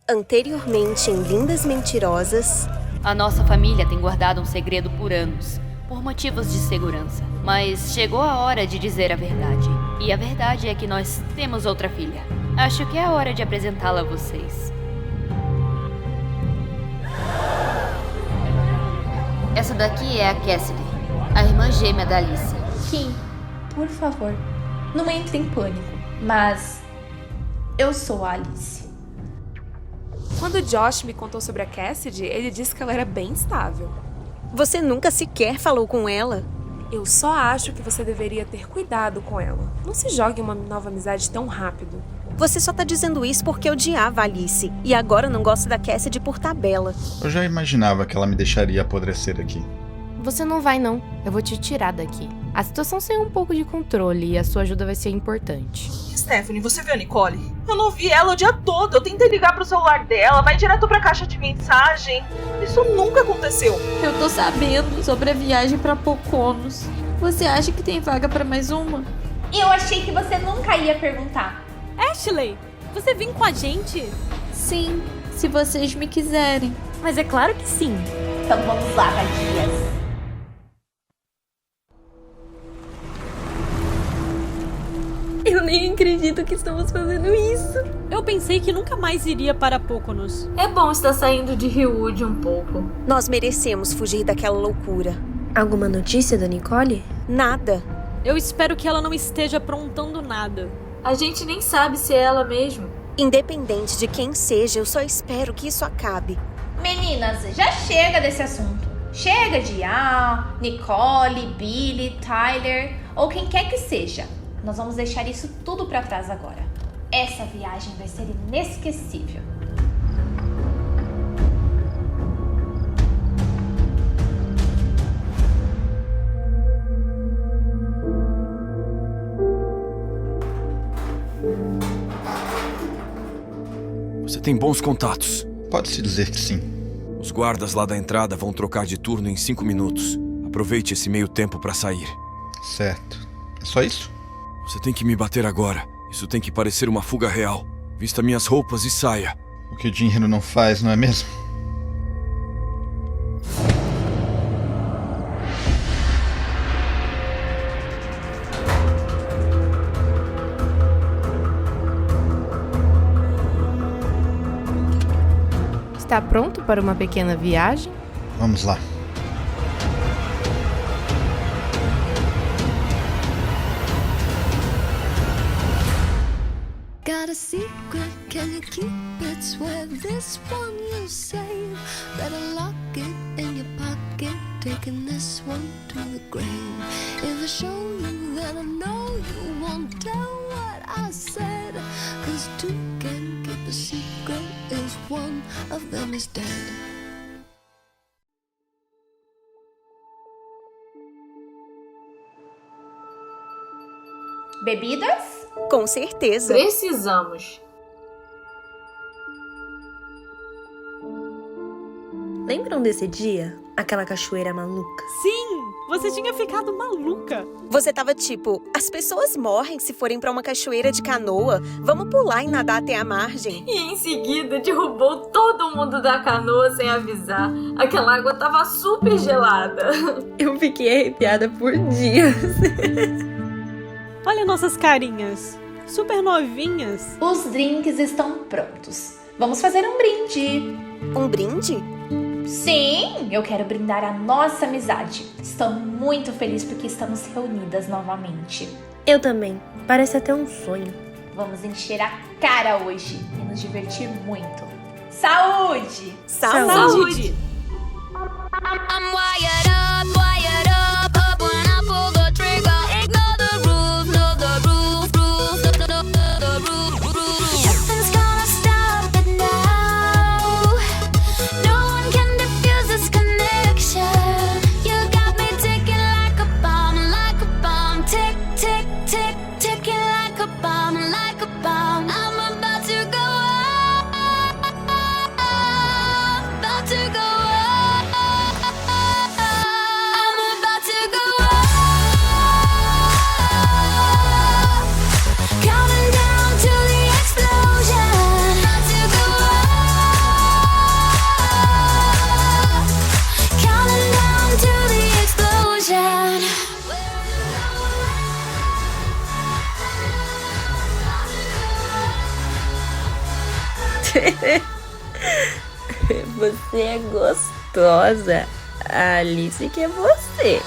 Anteriormente em Lindas Mentirosas. A nossa família tem guardado um segredo por anos, por motivos de segurança. Mas chegou a hora de dizer a verdade. E a verdade é que nós temos outra filha. Acho que é a hora de apresentá-la a vocês. Essa daqui é a Cassidy, a irmã gêmea da Alice. Kim, por favor, não entre em pânico, mas eu sou a Alice. Quando o Josh me contou sobre a Cassidy, ele disse que ela era bem estável. Você nunca sequer falou com ela? Eu só acho que você deveria ter cuidado com ela. Não se jogue em uma nova amizade tão rápido. Você só tá dizendo isso porque odiava a Alice. E agora não gosta da Cassidy por tabela. Eu já imaginava que ela me deixaria apodrecer aqui. Você não vai, não. Eu vou te tirar daqui. A situação saiu um pouco de controle e a sua ajuda vai ser importante. Stephanie, você viu a Nicole? Eu não vi ela o dia todo. Eu tentei ligar pro celular dela, vai direto pra caixa de mensagem. Isso nunca aconteceu. Eu tô sabendo sobre a viagem pra Poconos. Você acha que tem vaga pra mais uma? Eu achei que você nunca ia perguntar. Ashley, você vem com a gente? Sim, se vocês me quiserem. Mas é claro que sim. Então vamos lá, vadias. Eu nem acredito que estamos fazendo isso. Eu pensei que nunca mais iria para Poconos. É bom estar saindo de Hillwood um pouco. Nós merecemos fugir daquela loucura. Alguma notícia da Nicole? Nada. Eu espero que ela não esteja aprontando nada. A gente nem sabe se é ela mesmo. Independente de quem seja, eu só espero que isso acabe. Meninas, já chega desse assunto. Chega de Nicole, Billy, Tyler ou quem quer que seja. Nós vamos deixar isso tudo pra trás agora. Essa viagem vai ser inesquecível. Você tem bons contatos. Pode-se dizer que sim. Os guardas lá da entrada vão trocar de turno em 5 minutos. Aproveite esse meio tempo pra sair. Certo. É só isso? Você tem que me bater agora. Isso tem que parecer uma fuga real. Vista minhas roupas e saia. O que o dinheiro não faz, não é mesmo? Está pronto para uma pequena viagem? Vamos lá. Got a secret, can you keep it? Swear this one you'll save. Better lock it in your pocket, taking this one to the grave. If I show you, then I know you won't tell what I said. 'Cause two can keep a secret if one of them is dead. Bebidas? Com certeza. Precisamos. Lembram desse dia? Aquela cachoeira maluca? Sim, você tinha ficado maluca. Você tava tipo, as pessoas morrem se forem pra uma cachoeira de canoa. Vamos pular e nadar até a margem. E em seguida derrubou todo mundo da canoa sem avisar. Aquela água tava super gelada. Eu fiquei arrepiada por dias. Olha nossas carinhas, super novinhas. Os drinks estão prontos. Vamos fazer um brinde. Um brinde? Sim, eu quero brindar a nossa amizade. Estou muito feliz porque estamos reunidas novamente. Eu também. Parece até um sonho. Vamos encher a cara hoje e nos divertir muito. Saúde! Saúde! I'm wired up, up when I pull the trigger. Ignore the roof, no the roof, no the roof. Nothing's gonna stop it now. No one can defuse this connection. You got me ticking like a bomb, tick, tick, tick, ticking like a bomb, I'm about to go up, about to go up. Você é gostosa. A Alice que é você.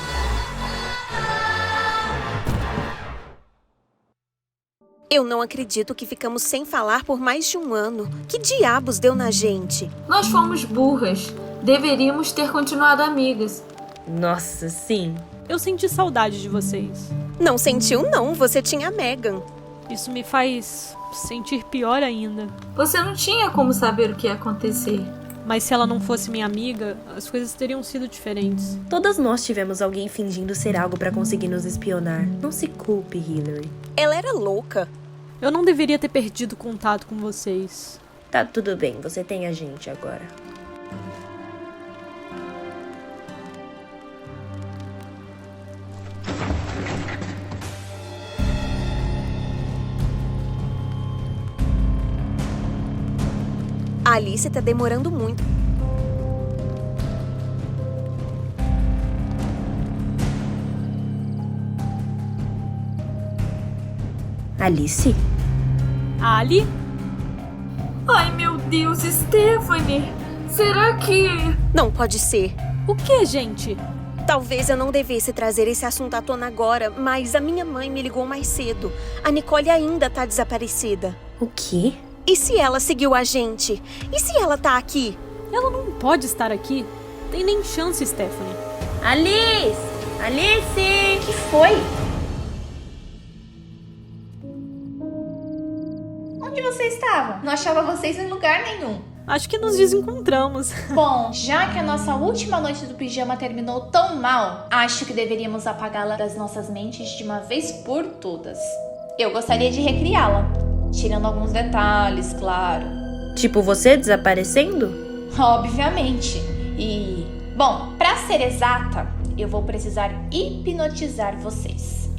Eu não acredito que ficamos sem falar por mais de um ano. Que diabos deu na gente? Nós fomos burras. Deveríamos ter continuado amigas. Nossa, sim. Eu senti saudade de vocês. Não sentiu, não. Você tinha a Megan. Isso me faz sentir pior ainda. Você não tinha como saber o que ia acontecer. Mas se ela não fosse minha amiga, as coisas teriam sido diferentes. Todas nós tivemos alguém fingindo ser algo pra conseguir nos espionar. Não se culpe, Hillary. Ela era louca. Eu não deveria ter perdido contato com vocês. Tá tudo bem, você tem a gente agora. A Alice tá demorando muito. Alice? Ali? Ai, meu Deus, Stephanie! Será que... Não pode ser. O que, gente? Talvez eu não devesse trazer esse assunto à tona agora, mas a minha mãe me ligou mais cedo. A Nicole ainda tá desaparecida. O quê? E se ela seguiu a gente? E se ela tá aqui? Ela não pode estar aqui. Tem nem chance, Stephanie. Alice! Alice! O que foi? Onde você estava? Não achava vocês em lugar nenhum. Acho que nos desencontramos. Bom, já que a nossa última noite do pijama terminou tão mal, acho que deveríamos apagá-la das nossas mentes de uma vez por todas. Eu gostaria de recriá-la, tirando alguns detalhes, claro. Tipo você desaparecendo? Obviamente. E, bom, pra ser exata, eu vou precisar hipnotizar vocês.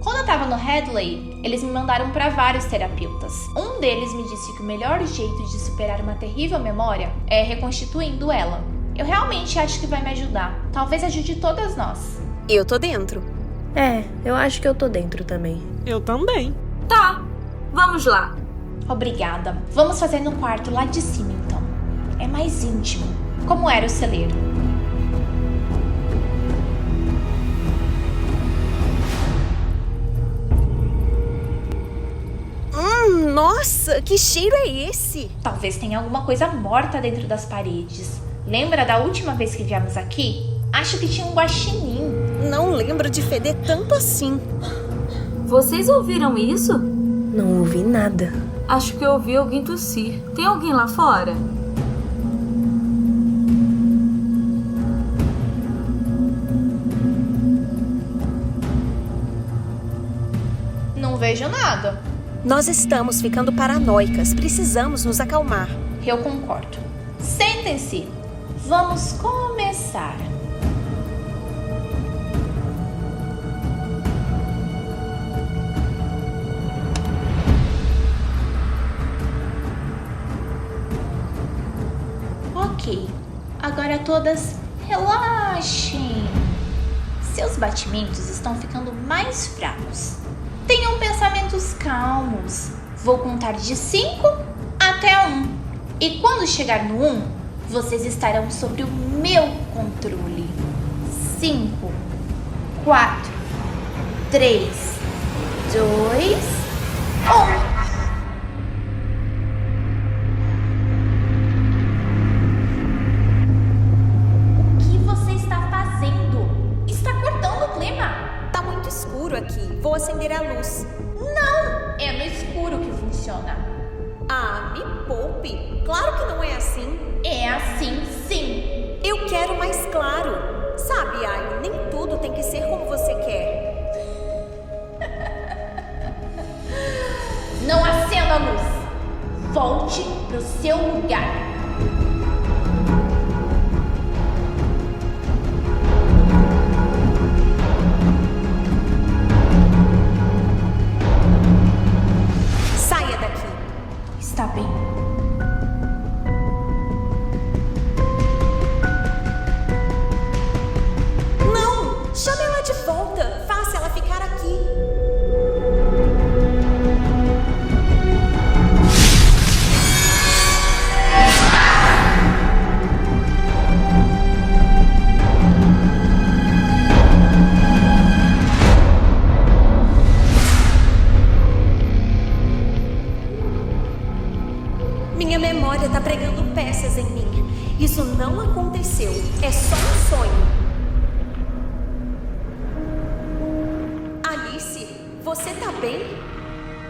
Quando eu tava no Hadley, eles me mandaram pra vários terapeutas. Um deles me disse que o melhor jeito de superar uma terrível memória é reconstituindo ela. Eu realmente acho que vai me ajudar. Talvez ajude todas nós. Eu tô dentro. É, eu acho que eu tô dentro também. Eu também. Tá, vamos lá. Obrigada. Vamos fazer no quarto lá de cima, então. É mais íntimo. Como era o celeiro. Nossa, que cheiro é esse? Talvez tenha alguma coisa morta dentro das paredes. Lembra da última vez que viemos aqui? Acho que tinha um guaxinim. Não lembro de feder tanto assim. Vocês ouviram isso? Não ouvi nada. Acho que eu ouvi alguém tossir. Tem alguém lá fora? Não vejo nada. Nós estamos ficando paranoicas. Precisamos nos acalmar. Eu concordo. Sentem-se. Vamos começar. Ok. Agora todas relaxem. Seus batimentos estão ficando mais fracos. Tenham pensamentos calmos. Vou contar de 5 até 1. E quando chegar no 1, vocês estarão sob o meu controle. 5, 4, 3, 2, 1. Aqui, vou acender a luz. Não, é no escuro que funciona. Ah, me poupe. Claro que não é assim. É assim, sim. Eu quero mais claro. Sabe, Ai, nem tudo tem que ser como você quer. Não acenda a luz. Volte pro seu lugar. Está bem. Não! Chame ela de volta. Faça ela ficar aqui. memória tá pregando peças em mim. Isso não aconteceu. É só um sonho. Alice, você tá bem?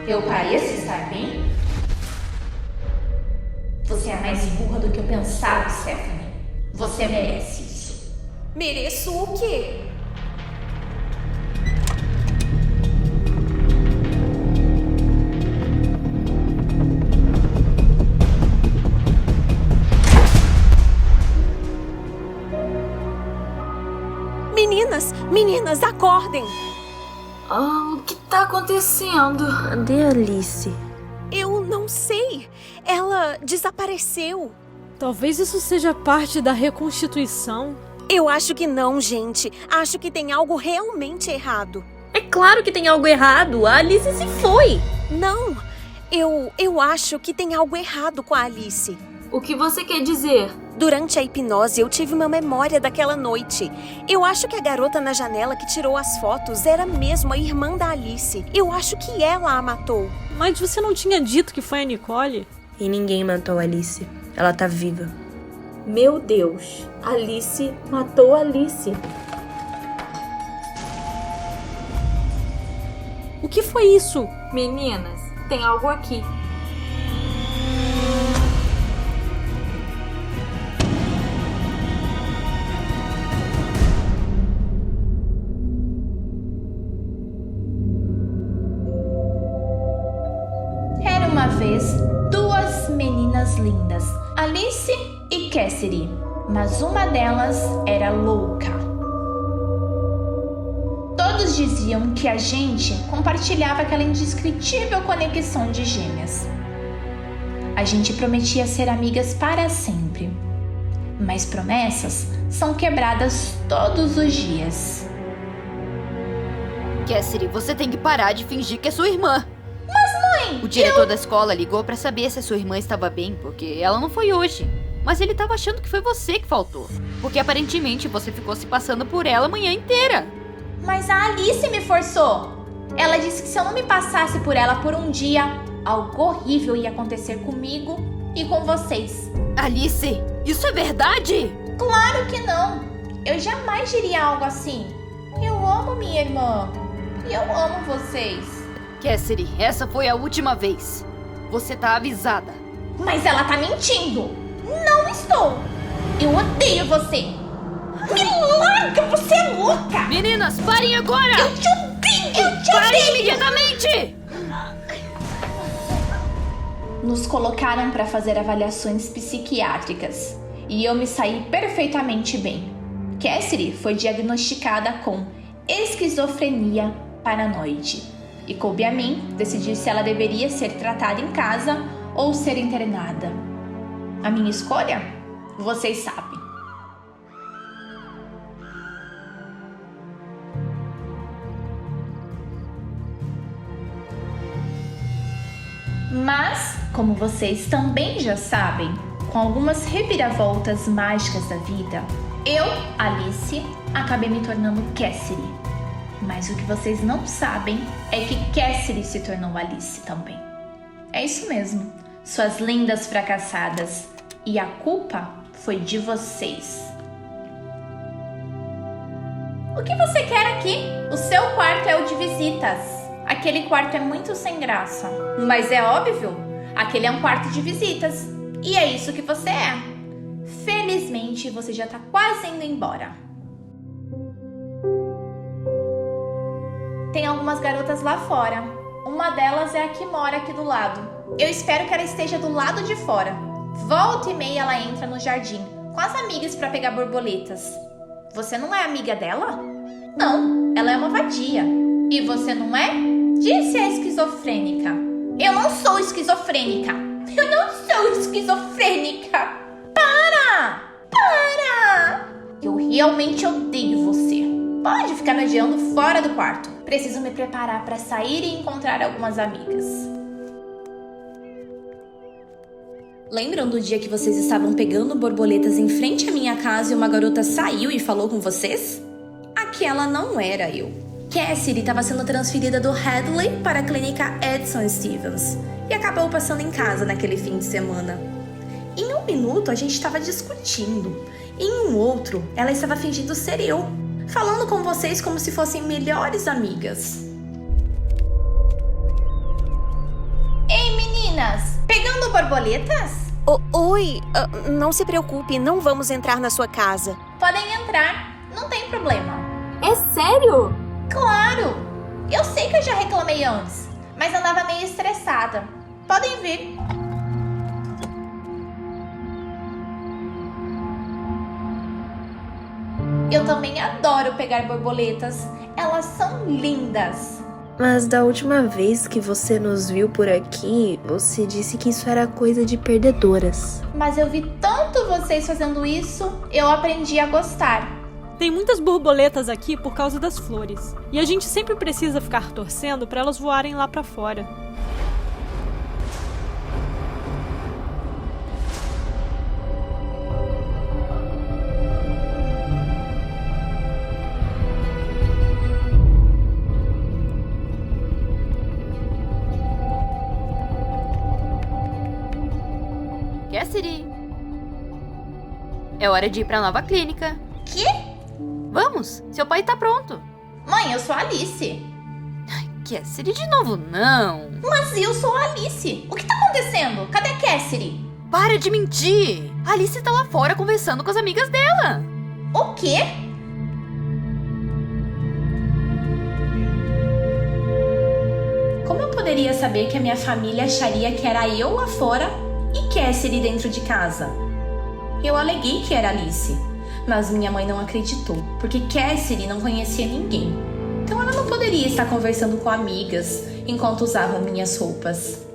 Eu pareço estar bem? Você é mais burra do que eu pensava, Stephanie. Você merece isso. Mereço o quê? Meninas, acordem! O que tá acontecendo? Cadê a Alice? Eu não sei. Ela desapareceu. Talvez isso seja parte da reconstituição. Eu acho que não, gente. Acho que tem algo realmente errado. É claro que tem algo errado. A Alice se foi. Não. Eu acho que tem algo errado com a Alice. O que você quer dizer? Durante a hipnose, eu tive uma memória daquela noite. Eu acho que a garota na janela que tirou as fotos era mesmo a irmã da Alice. Eu acho que ela a matou. Mas você não tinha dito que foi a Nicole? E ninguém matou a Alice. Ela tá viva. Meu Deus, Alice matou a Alice. O que foi isso? Meninas, tem algo aqui. Era uma vez duas meninas lindas, Alice e Cassidy, mas uma delas era louca. Todos diziam que a gente compartilhava aquela indescritível conexão de gêmeas. A gente prometia ser amigas para sempre, mas promessas são quebradas todos os dias. Cassidy, você tem que parar de fingir que é sua irmã. Mas mãe, o diretor da escola ligou pra saber se a sua irmã estava bem, porque ela não foi hoje. Mas ele tava achando que foi você que faltou, porque aparentemente você ficou se passando por ela a manhã inteira. Mas a Alice me forçou. Ela disse que se eu não me passasse por ela por um dia, algo horrível ia acontecer comigo e com vocês. Alice, isso é verdade? Claro que não. Eu jamais diria algo assim. Eu amo minha irmã. E eu amo vocês. Cassidy, essa foi a última vez. Você tá avisada. Mas ela tá mentindo. Não estou. Eu odeio você. Me larga, você é louca. Meninas, parem agora. Eu te odeio. Parem imediatamente. Nos colocaram para fazer avaliações psiquiátricas. E eu me saí perfeitamente bem. Cassidy foi diagnosticada com esquizofrenia paranoide. E coube a mim decidir se ela deveria ser tratada em casa ou ser internada. A minha escolha? Vocês sabem. Mas, como vocês também já sabem, com algumas reviravoltas mágicas da vida, eu, Alice, acabei me tornando Cassidy. Mas o que vocês não sabem é que Cassidy se tornou Alice também. É isso mesmo, suas lindas fracassadas. E a culpa foi de vocês. O que você quer aqui? O seu quarto é o de visitas. Aquele quarto é muito sem graça. Mas é óbvio, aquele é um quarto de visitas. E é isso que você é. Felizmente, você já tá quase indo embora. Tem algumas garotas lá fora. Uma delas é a que mora aqui do lado. Eu espero que ela esteja do lado de fora. Volta e meia ela entra no jardim com as amigas para pegar borboletas. Você não é amiga dela? Não, ela é uma vadia. E você não é? Disse a esquizofrênica. Eu não sou esquizofrênica. Eu não sou esquizofrênica. Para! Eu realmente odeio você. Pode ficar me odiando fora do quarto. Preciso me preparar para sair e encontrar algumas amigas. Lembram do dia que vocês estavam pegando borboletas em frente à minha casa e uma garota saiu e falou com vocês? Aquela não era eu. Cassidy estava sendo transferida do Hadley para a clínica Edson Stevens e acabou passando em casa naquele fim de semana. um minuto a gente estava discutindo. Em um outro, ela estava fingindo ser eu, falando com vocês como se fossem melhores amigas. Ei, meninas! Pegando borboletas? Oi, não se preocupe, não vamos entrar na sua casa. Podem entrar, não tem problema. É sério? Claro! Eu sei que eu já reclamei antes, mas andava meio estressada. Podem vir. Eu também adoro pegar borboletas. Elas são lindas. Mas da última vez que você nos viu por aqui, você disse que isso era coisa de perdedoras. Mas eu vi tanto vocês fazendo isso, eu aprendi a gostar. Tem muitas borboletas aqui por causa das flores. E a gente sempre precisa ficar torcendo para elas voarem lá para fora. Cassidy, é hora de ir pra nova clínica. Quê? Vamos, seu pai tá pronto. Mãe, eu sou a Alice. Cassidy, de novo não. Mas eu sou a Alice. O que tá acontecendo? Cadê a Cassidy? Para de mentir. A Alice tá lá fora conversando com as amigas dela. O quê? Como eu poderia saber que a minha família acharia que era eu lá fora e Cassidy dentro de casa? Eu aleguei que era Alice, mas minha mãe não acreditou, porque Cassidy não conhecia ninguém. Então ela não poderia estar conversando com amigas enquanto usava minhas roupas.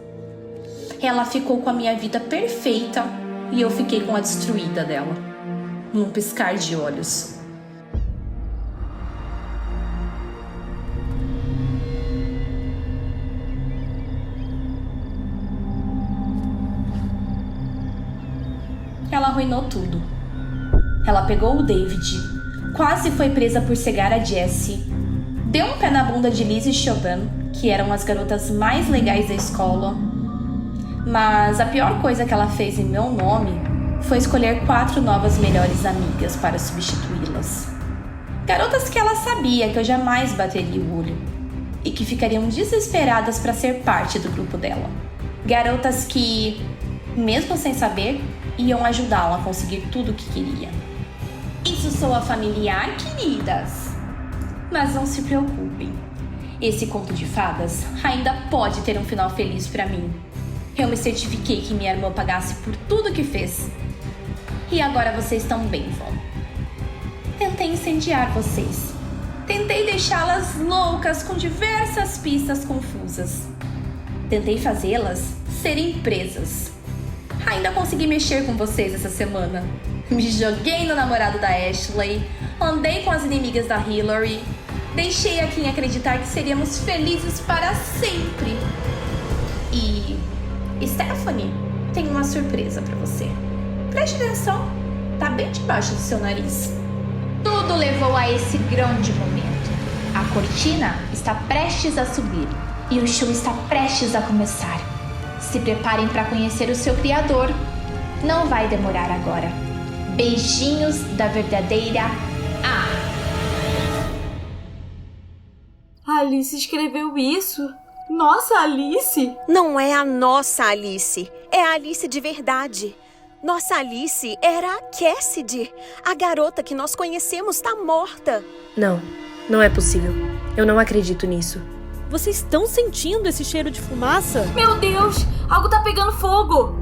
Ela ficou com a minha vida perfeita e eu fiquei com a destruída dela, num piscar de olhos. Ela arruinou tudo. Ela pegou o David, quase foi presa por cegar a Jessie, deu um pé na bunda de Liz e Siobhan, que eram as garotas mais legais da escola. Mas a pior coisa que ela fez em meu nome foi escolher 4 novas melhores amigas para substituí-las. Garotas que ela sabia que eu jamais bateria o olho e que ficariam desesperadas para ser parte do grupo dela. Garotas que, mesmo sem saber, iam ajudá-la a conseguir tudo o que queria. Isso soa familiar, queridas? Mas não se preocupem. Esse conto de fadas ainda pode ter um final feliz para mim. Eu me certifiquei que minha irmã pagasse por tudo que fez. E agora vocês também vão. Tentei incendiar vocês. Tentei deixá-las loucas com diversas pistas confusas. Tentei fazê-las serem presas. Ainda consegui mexer com vocês essa semana. Me joguei no namorado da Ashley, andei com as inimigas da Hillary, deixei a Kim acreditar que seríamos felizes para sempre. E Stephanie, tem uma surpresa para você. Preste atenção, tá bem debaixo do seu nariz. Tudo levou a esse grande momento. A cortina está prestes a subir e o show está prestes a começar. Se preparem para conhecer o seu criador. Não vai demorar agora. Beijinhos da verdadeira A Alice escreveu isso? Nossa, Alice! Não é a nossa Alice, é a Alice de verdade. Nossa Alice era a Cassidy. A garota que nós conhecemos está morta. Não, não é possível. Eu não acredito nisso. Vocês estão sentindo esse cheiro de fumaça? Meu Deus! Algo tá pegando fogo!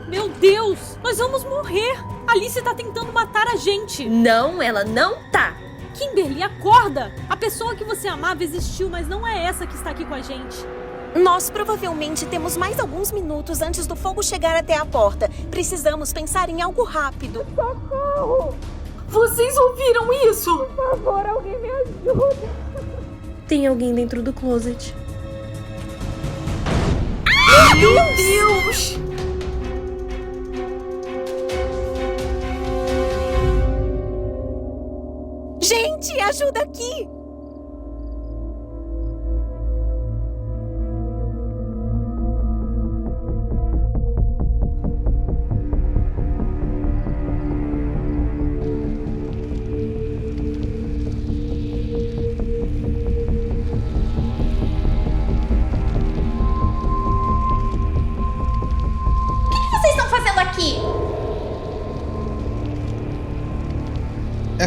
Meu Deus! Nós vamos morrer! Alice tá tentando matar a gente! Não, ela não tá! Kimberly, acorda! A pessoa que você amava existiu, mas não é essa que está aqui com a gente. Nós provavelmente temos mais alguns minutos antes do fogo chegar até a porta. Precisamos pensar em algo rápido. Socorro! Vocês ouviram isso? Por favor, alguém me ajuda. Tem alguém dentro do closet. Meu Deus! Gente, ajuda aqui!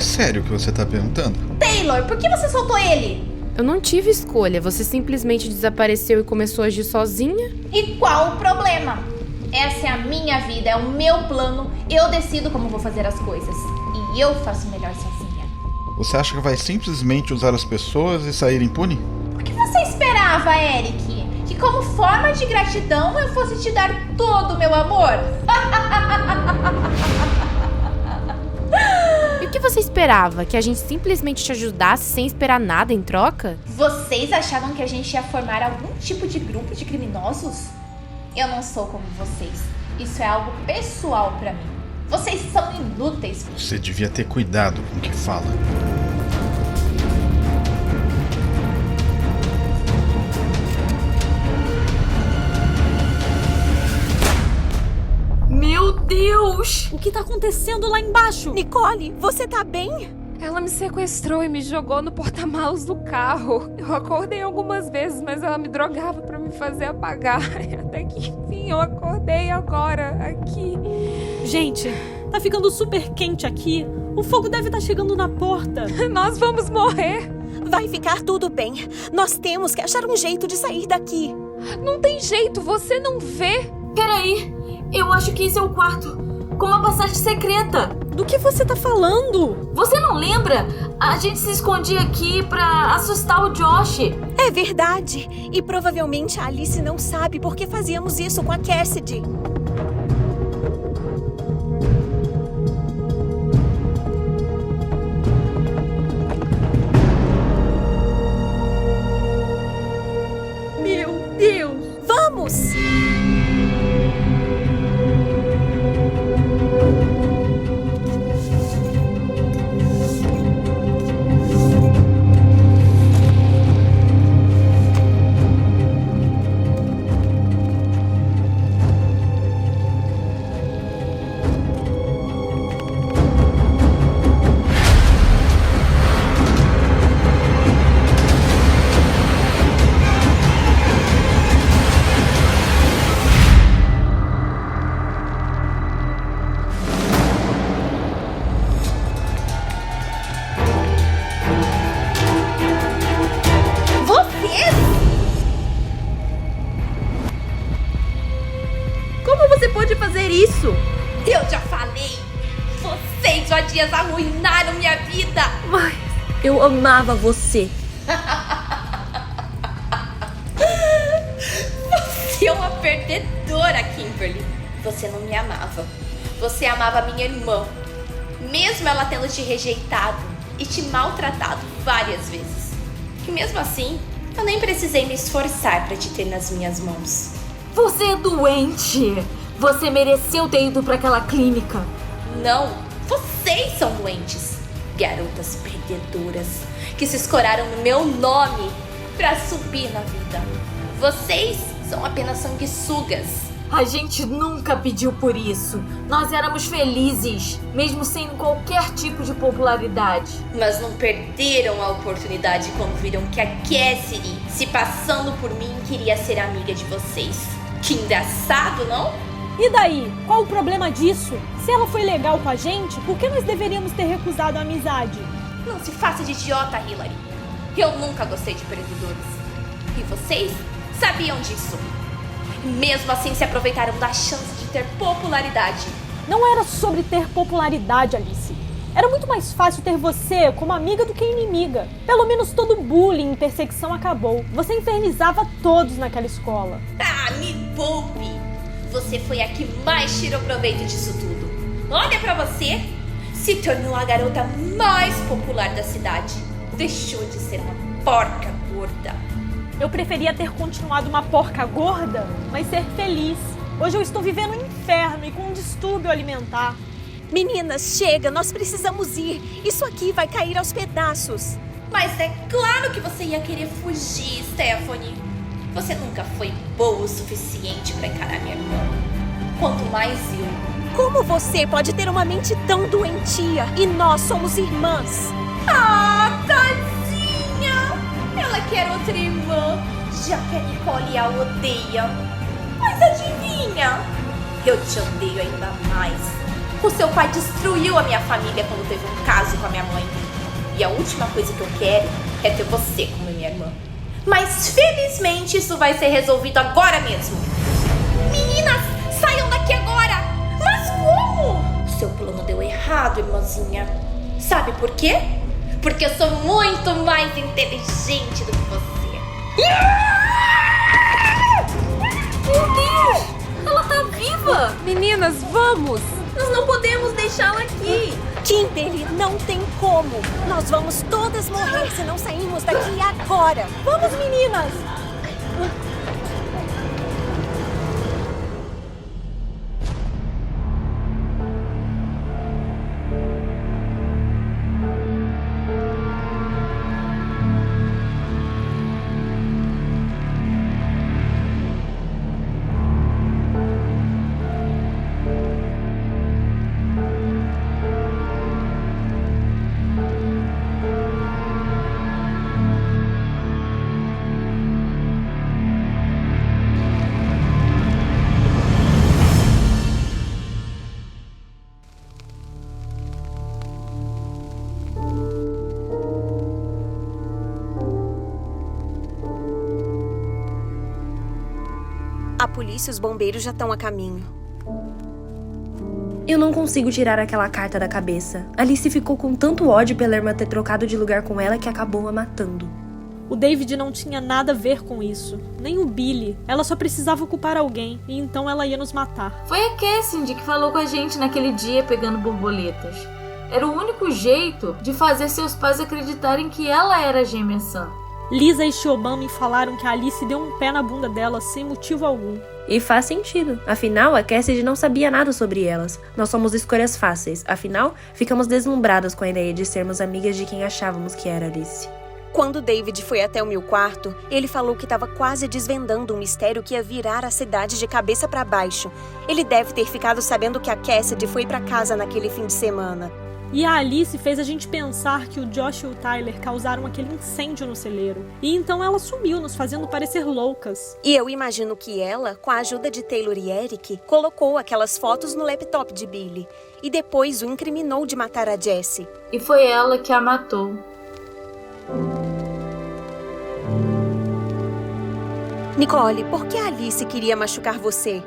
sério o que você tá perguntando? Taylor, por que você soltou ele? Eu não tive escolha, você simplesmente desapareceu e começou a agir sozinha? E qual o problema? Essa é a minha vida, é o meu plano, eu decido como vou fazer as coisas. E eu faço melhor sozinha. Você acha que vai simplesmente usar as pessoas e sair impune? O que você esperava, Eric? Que como forma de gratidão eu fosse te dar todo o meu amor? E o que você esperava? Que a gente simplesmente te ajudasse sem esperar nada em troca? Vocês achavam que a gente ia formar algum tipo de grupo de criminosos? Eu não sou como vocês. Isso é algo pessoal pra mim. Vocês são inúteis. Você devia ter cuidado com o que fala. Meu Deus! O que tá acontecendo lá embaixo? Nicole, você tá bem? Ela me sequestrou e me jogou no porta-malas do carro. Eu acordei algumas vezes, mas ela me drogava pra me fazer apagar. Até que, enfim, eu acordei agora, aqui. Gente, tá ficando super quente aqui. O fogo deve estar chegando na porta. Nós vamos morrer. Vai ficar tudo bem. Nós temos que achar um jeito de sair daqui. Não tem jeito, você não vê? Peraí, eu acho que esse é o quarto, com uma passagem secreta. Do que você tá falando? Você não lembra? A gente se escondia aqui pra assustar o Josh. É verdade. E provavelmente a Alice não sabe por que fazíamos isso com a Cassidy. Meu Deus! Vamos! Eu já falei! Vocês, vadias, arruinaram minha vida! Mas eu amava você. Você é uma perdedora, Kimberly. Você não me amava. Você amava minha irmã. Mesmo ela tendo te rejeitado e te maltratado várias vezes. E mesmo assim, eu nem precisei me esforçar pra te ter nas minhas mãos. Você é doente! Você mereceu ter ido pra aquela clínica. Não, vocês são doentes. Garotas perdedoras que se escoraram no meu nome pra subir na vida. Vocês são apenas sanguessugas. A gente nunca pediu por isso. Nós éramos felizes, mesmo sem qualquer tipo de popularidade. Mas não perderam a oportunidade quando viram que a Cassidy, se passando por mim, queria ser amiga de vocês. Que engraçado, não? E daí? Qual o problema disso? Se ela foi legal com a gente, por que nós deveríamos ter recusado a amizade? Não se faça de idiota, Hillary. Eu nunca gostei de perdedores. E vocês sabiam disso. Mesmo assim, se aproveitaram da chance de ter popularidade. Não era sobre ter popularidade, Alice. Era muito mais fácil ter você como amiga do que inimiga. Pelo menos todo bullying e perseguição acabou. Você infernizava todos naquela escola. Ah, me poupe! Você foi a que mais tirou proveito disso tudo. Olha pra você! Se tornou a garota mais popular da cidade. Deixou de ser uma porca gorda. Eu preferia ter continuado uma porca gorda, mas ser feliz. Hoje eu estou vivendo um inferno e com um distúrbio alimentar. Meninas, chega, nós precisamos ir. Isso aqui vai cair aos pedaços. Mas é claro que você ia querer fugir, Stephanie. Você nunca foi boa o suficiente pra encarar minha irmã. Quanto mais eu. Como você pode ter uma mente tão doentia? E nós somos irmãs. Ah, tadinha! Ela quer outra irmã, já que a Nicole a odeia. Mas adivinha? Eu te odeio ainda mais. O seu pai destruiu a minha família quando teve um caso com a minha mãe. E a última coisa que eu quero é ter você como minha irmã. Mas felizmente isso vai ser resolvido agora mesmo. Meninas, saiam daqui agora! Mas como? Seu plano deu errado, irmãzinha. Sabe por quê? Porque eu sou muito mais inteligente do que você. Meu Deus! Ela tá viva! Meninas, vamos! Nós não podemos deixá-la aqui! Kimberly, não tem como. Nós vamos todas morrer se não sairmos daqui agora. Vamos, meninas! A polícia e os bombeiros já estão a caminho. Eu não consigo tirar aquela carta da cabeça. Alice ficou com tanto ódio pela irmã ter trocado de lugar com ela que acabou a matando. O David não tinha nada a ver com isso. Nem o Billy. Ela só precisava culpar alguém, e então ela ia nos matar. Foi a Cassidy que falou com a gente naquele dia pegando borboletas. Era o único jeito de fazer seus pais acreditarem que ela era a gêmea Sam. Lisa e Siobhan me falaram que a Alice deu um pé na bunda dela sem motivo algum. E faz sentido. Afinal, a Cassidy não sabia nada sobre elas. Nós somos escolhas fáceis. Afinal, ficamos deslumbradas com a ideia de sermos amigas de quem achávamos que era Alice. Quando David foi até o meu quarto, ele falou que estava quase desvendando um mistério que ia virar a cidade de cabeça para baixo. Ele deve ter ficado sabendo que a Cassidy foi para casa naquele fim de semana. E a Alice fez a gente pensar que o Josh e o Tyler causaram aquele incêndio no celeiro. E então ela sumiu, nos fazendo parecer loucas. E eu imagino que ela, com a ajuda de Taylor e Eric, colocou aquelas fotos no laptop de Billy. E depois o incriminou de matar a Jessie. E foi ela que a matou. Nicole, por que a Alice queria machucar você?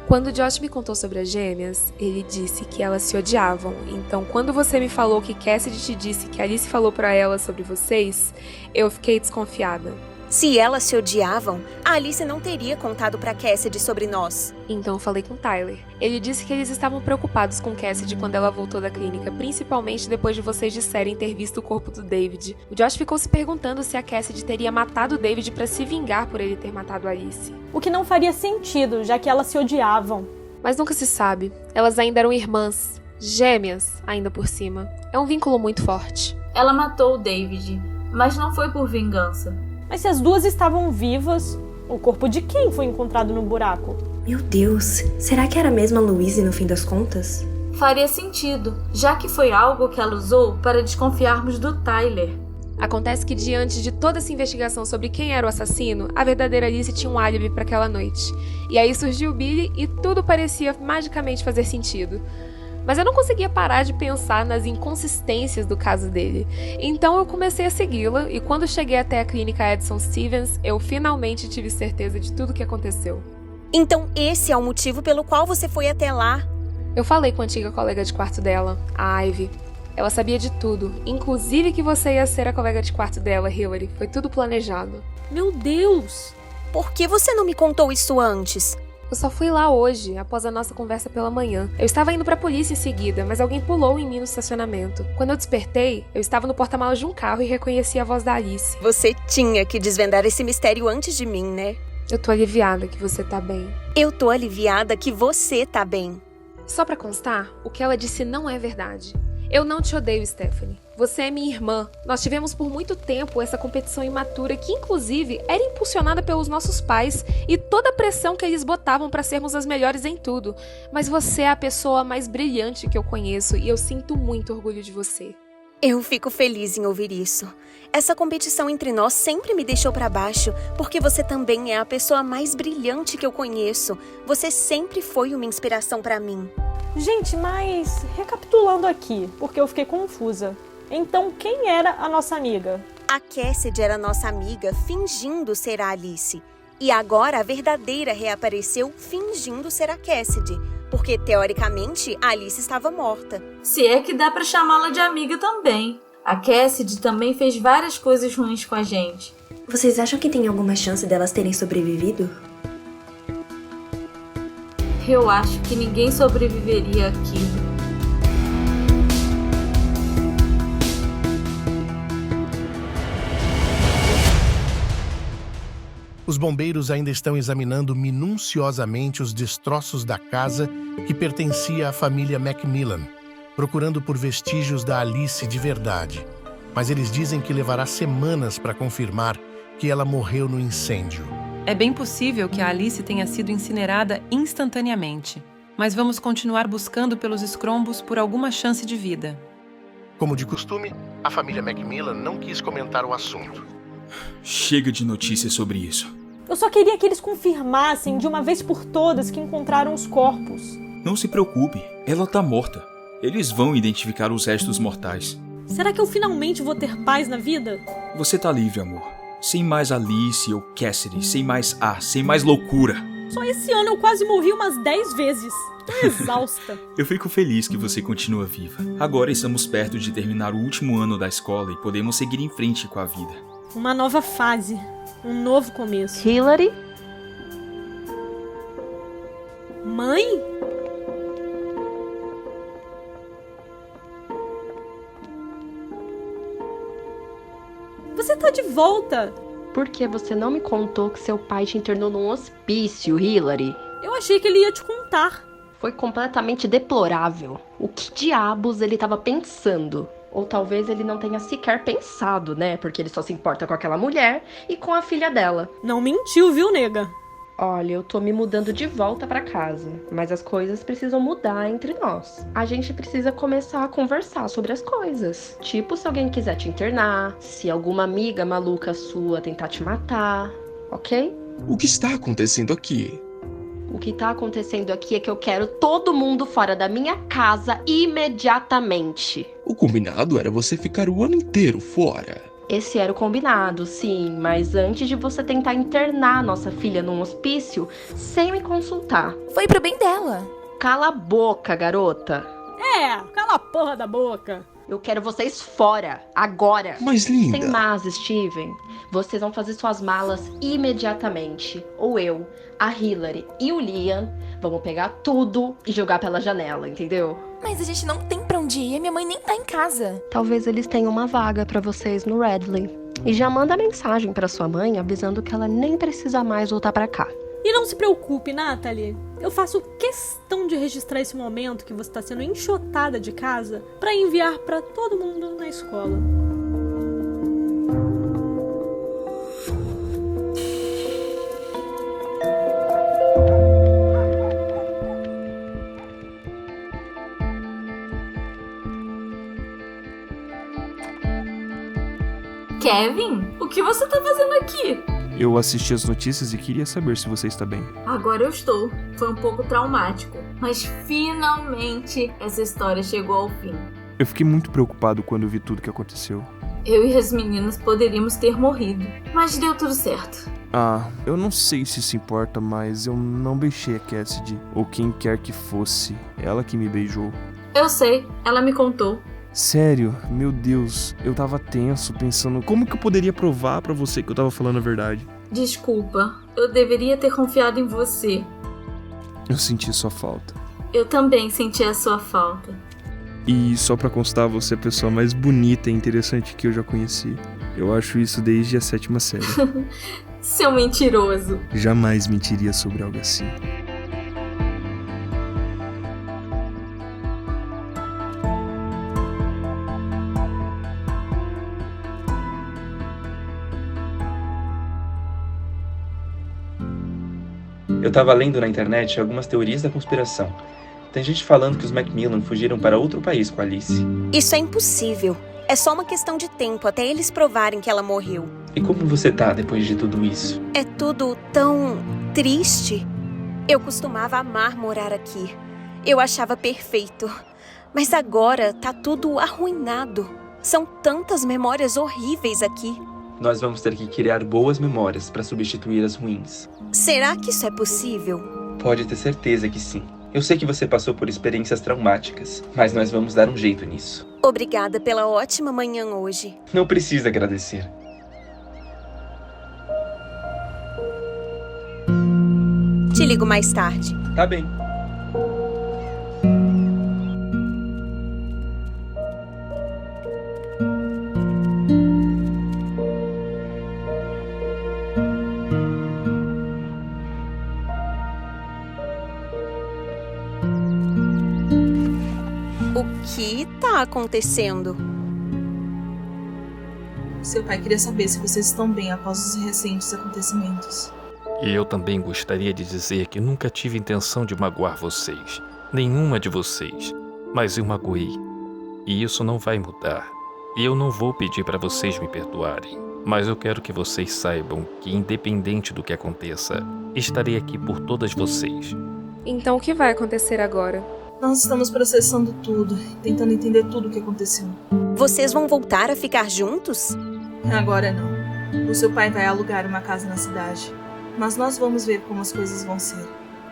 Quando Josh me contou sobre as gêmeas, ele disse que elas se odiavam. Então, quando você me falou que Cassidy te disse que Alice falou pra ela sobre vocês, eu fiquei desconfiada. Se elas se odiavam, a Alice não teria contado pra Cassidy sobre nós. Então eu falei com Tyler. Ele disse que eles estavam preocupados com Cassidy quando ela voltou da clínica, principalmente depois de vocês disserem ter visto o corpo do David. O Josh ficou se perguntando se a Cassidy teria matado o David pra se vingar por ele ter matado a Alice. O que não faria sentido, já que elas se odiavam. Mas nunca se sabe. Elas ainda eram irmãs. Gêmeas, ainda por cima. É um vínculo muito forte. Ela matou o David, mas não foi por vingança. Mas se as duas estavam vivas, o corpo de quem foi encontrado no buraco? Meu Deus, será que era mesmo a Louise no fim das contas? Faria sentido, já que foi algo que ela usou para desconfiarmos do Tyler. Acontece que diante de toda essa investigação sobre quem era o assassino, a verdadeira Alice tinha um álibi para aquela noite. E aí surgiu o Billy e tudo parecia magicamente fazer sentido. Mas eu não conseguia parar de pensar nas inconsistências do caso dele. Então eu comecei a segui-la e quando cheguei até a clínica Edson Stevens, eu finalmente tive certeza de tudo o que aconteceu. Então esse é o motivo pelo qual você foi até lá? Eu falei com a antiga colega de quarto dela, a Ivy. Ela sabia de tudo, inclusive que você ia ser a colega de quarto dela, Hillary. Foi tudo planejado. Meu Deus! Por que você não me contou isso antes? Eu só fui lá hoje, após a nossa conversa pela manhã. Eu estava indo pra polícia em seguida, mas alguém pulou em mim no estacionamento. Quando eu despertei, eu estava no porta-malas de um carro e reconheci a voz da Alice. Você tinha que desvendar esse mistério antes de mim, né? Eu tô aliviada que você tá bem. Eu tô aliviada que você tá bem. Só pra constar, o que ela disse não é verdade. Eu não te odeio, Stephanie. Você é minha irmã. Nós tivemos por muito tempo essa competição imatura que, inclusive, era impulsionada pelos nossos pais e toda a pressão que eles botavam pra sermos as melhores em tudo. Mas você é a pessoa mais brilhante que eu conheço e eu sinto muito orgulho de você. Eu fico feliz em ouvir isso. Essa competição entre nós sempre me deixou pra baixo, porque você também é a pessoa mais brilhante que eu conheço. Você sempre foi uma inspiração pra mim. Gente, mas recapitulando aqui, porque eu fiquei confusa. Então, quem era a nossa amiga? A Cassidy era nossa amiga fingindo ser a Alice. E agora a verdadeira reapareceu fingindo ser a Cassidy. Porque, teoricamente, a Alice estava morta. Se é que dá pra chamá-la de amiga também. A Cassidy também fez várias coisas ruins com a gente. Vocês acham que tem alguma chance delas terem sobrevivido? Eu acho que ninguém sobreviveria aqui. Os bombeiros ainda estão examinando minuciosamente os destroços da casa que pertencia à família Macmillan, procurando por vestígios da Alice de verdade. Mas eles dizem que levará semanas para confirmar que ela morreu no incêndio. É bem possível que a Alice tenha sido incinerada instantaneamente, mas vamos continuar buscando pelos escrombos por alguma chance de vida. Como de costume, a família Macmillan não quis comentar o assunto. Chega de notícias sobre isso. Eu só queria que eles confirmassem de uma vez por todas que encontraram os corpos. Não se preocupe, ela tá morta. Eles vão identificar os restos mortais. Será que eu finalmente vou ter paz na vida? Você tá livre, amor. Sem mais Alice ou Cassidy, sem mais sem mais loucura. Só esse ano eu quase morri umas 10 vezes. Tô exausta. Eu fico feliz que você continua viva. Agora estamos perto de terminar o último ano da escola e podemos seguir em frente com a vida. Uma nova fase. Um novo começo. Hillary? Mãe? Você tá de volta. Por que você não me contou que seu pai te internou num hospício, Hillary? Eu achei que ele ia te contar. Foi completamente deplorável. O que diabos ele estava pensando? Ou talvez ele não tenha sequer pensado, né? Porque ele só se importa com aquela mulher e com a filha dela. Não mentiu, viu, nega? Olha, eu tô me mudando de volta pra casa, mas as coisas precisam mudar entre nós. A gente precisa começar a conversar sobre as coisas. Tipo, se alguém quiser te internar, se alguma amiga maluca sua tentar te matar, ok? O que está acontecendo aqui? O que tá acontecendo aqui é que eu quero todo mundo fora da minha casa imediatamente. O combinado era você ficar o ano inteiro fora. Esse era o combinado, sim, mas antes de você tentar internar nossa filha num hospício sem me consultar. Foi pro bem dela. Cala a boca, garota. Cala a porra da boca. Eu quero vocês fora, agora. Mas, linda... Sem mais, Steven. Vocês vão fazer suas malas imediatamente. Ou eu, a Hillary e o Liam vamos pegar tudo e jogar pela janela, entendeu? Mas a gente não tem pra onde ir, minha mãe nem tá em casa. Talvez eles tenham uma vaga pra vocês no Redley. E já manda mensagem pra sua mãe avisando que ela nem precisa mais voltar pra cá. E não se preocupe, Natalie. Eu faço questão de registrar esse momento que você está sendo enxotada de casa para enviar para todo mundo na escola. Kevin, o que você tá fazendo aqui? Eu assisti as notícias e queria saber se você está bem. Agora eu estou. Foi um pouco traumático, mas finalmente essa história chegou ao fim. Eu fiquei muito preocupado quando vi tudo que aconteceu. Eu e as meninas poderíamos ter morrido, mas deu tudo certo. Eu não sei se isso importa, mas eu não beijei a Cassidy, ou quem quer que fosse. Ela que me beijou. Eu sei, ela me contou. Sério? Meu Deus, eu tava tenso, pensando como que eu poderia provar pra você que eu tava falando a verdade. Desculpa, eu deveria ter confiado em você. Eu senti sua falta. Eu também senti a sua falta. E só pra constar, você é a pessoa mais bonita e interessante que eu já conheci. Eu acho isso desde a 7ª série. Seu mentiroso. Jamais mentiria sobre algo assim. Eu tava lendo na internet algumas teorias da conspiração. Tem gente falando que os Macmillan fugiram para outro país com a Alice. Isso é impossível. É só uma questão de tempo até eles provarem que ela morreu. E como você tá depois de tudo isso? É tudo tão triste. Eu costumava amar morar aqui. Eu achava perfeito. Mas agora tá tudo arruinado. São tantas memórias horríveis aqui. Nós vamos ter que criar boas memórias para substituir as ruins. Será que isso é possível? Pode ter certeza que sim. Eu sei que você passou por experiências traumáticas, mas nós vamos dar um jeito nisso. Obrigada pela ótima manhã hoje. Não precisa agradecer. Te ligo mais tarde. Tá bem. O que tá acontecendo? Seu pai queria saber se vocês estão bem após os recentes acontecimentos. E eu também gostaria de dizer que nunca tive intenção de magoar vocês. Nenhuma de vocês. Mas eu magoei. E isso não vai mudar. E eu não vou pedir para vocês me perdoarem. Mas eu quero que vocês saibam que, independente do que aconteça, estarei aqui por todas vocês. Então o que vai acontecer agora? Nós estamos processando tudo, tentando entender tudo o que aconteceu. Vocês vão voltar a ficar juntos? Agora não. O seu pai vai alugar uma casa na cidade. Mas nós vamos ver como as coisas vão ser.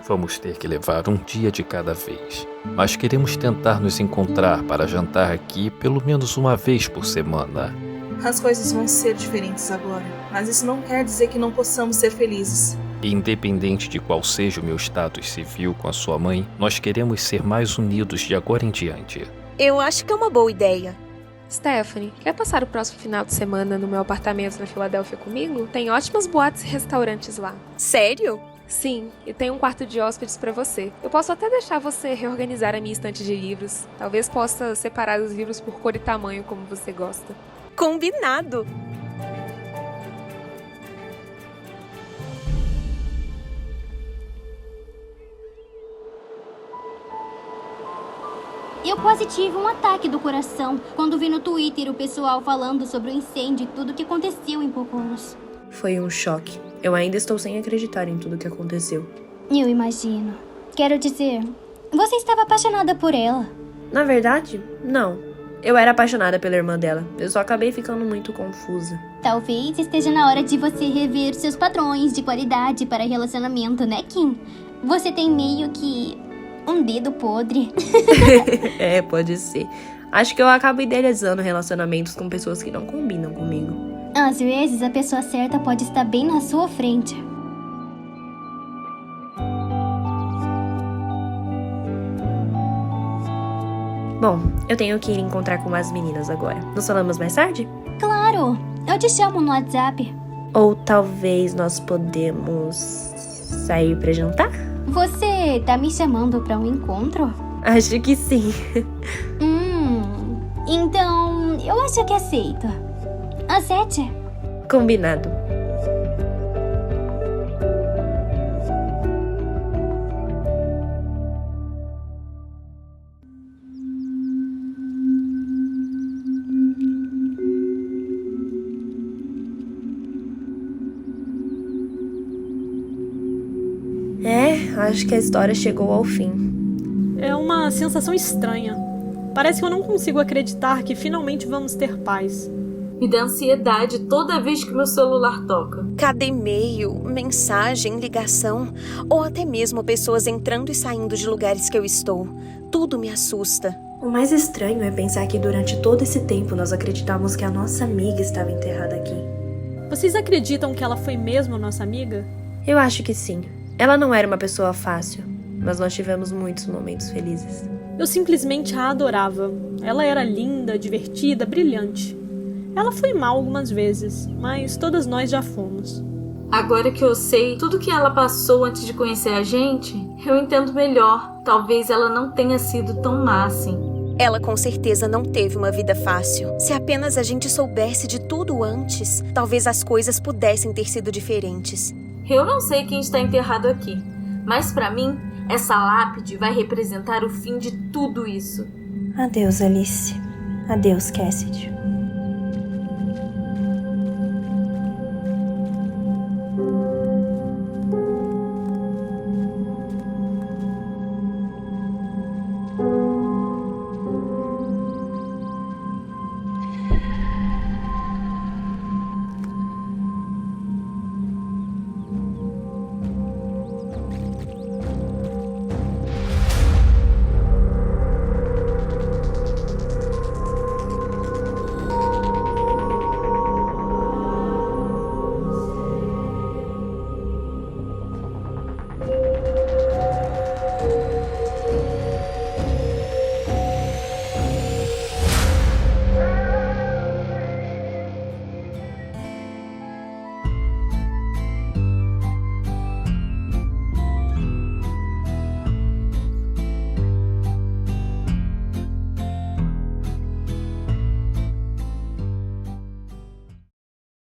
Vamos ter que levar um dia de cada vez. Mas queremos tentar nos encontrar para jantar aqui pelo menos uma vez por semana. As coisas vão ser diferentes agora, mas isso não quer dizer que não possamos ser felizes. Independente de qual seja o meu status civil com a sua mãe, nós queremos ser mais unidos de agora em diante. Eu acho que é uma boa ideia. Stephanie, quer passar o próximo final de semana no meu apartamento na Filadélfia comigo? Tem ótimas boates e restaurantes lá. Sério? Sim, e tem um quarto de hóspedes pra você. Eu posso até deixar você reorganizar a minha estante de livros. Talvez possa separar os livros por cor e tamanho como você gosta. Combinado! Eu quase tive um ataque do coração quando vi no Twitter o pessoal falando sobre o incêndio e tudo o que aconteceu em Poconos. Foi um choque. Eu ainda estou sem acreditar em tudo que aconteceu. Eu imagino. Quero dizer, você estava apaixonada por ela. Na verdade, não. Eu era apaixonada pela irmã dela. Eu só acabei ficando muito confusa. Talvez esteja na hora de você rever seus padrões de qualidade para relacionamento, né, Kim? Você tem meio que um dedo podre. É, pode ser. Acho que eu acabo idealizando relacionamentos com pessoas que não combinam comigo. Às vezes, a pessoa certa pode estar bem na sua frente. Bom, eu tenho que ir encontrar com as meninas agora. Nos falamos mais tarde? Claro! Eu te chamo no WhatsApp. Ou talvez nós podemos sair pra jantar? Você tá me chamando pra um encontro? Acho que sim. Então, eu acho que aceito. Às 7. Combinado. Acho que a história chegou ao fim. É uma sensação estranha. Parece que eu não consigo acreditar que finalmente vamos ter paz. Me dá ansiedade toda vez que meu celular toca. Cada e-mail, mensagem, ligação, ou até mesmo pessoas entrando e saindo de lugares que eu estou. Tudo me assusta. O mais estranho é pensar que durante todo esse tempo nós acreditávamos que a nossa amiga estava enterrada aqui. Vocês acreditam que ela foi mesmo nossa amiga? Eu acho que sim. Ela não era uma pessoa fácil, mas nós tivemos muitos momentos felizes. Eu simplesmente a adorava. Ela era linda, divertida, brilhante. Ela foi mal algumas vezes, mas todas nós já fomos. Agora que eu sei tudo que ela passou antes de conhecer a gente, eu entendo melhor. Talvez ela não tenha sido tão má assim. Ela com certeza não teve uma vida fácil. Se apenas a gente soubesse de tudo antes, talvez as coisas pudessem ter sido diferentes. Eu não sei quem está enterrado aqui, mas pra mim, essa lápide vai representar o fim de tudo isso. Adeus, Alice. Adeus, Cassidy.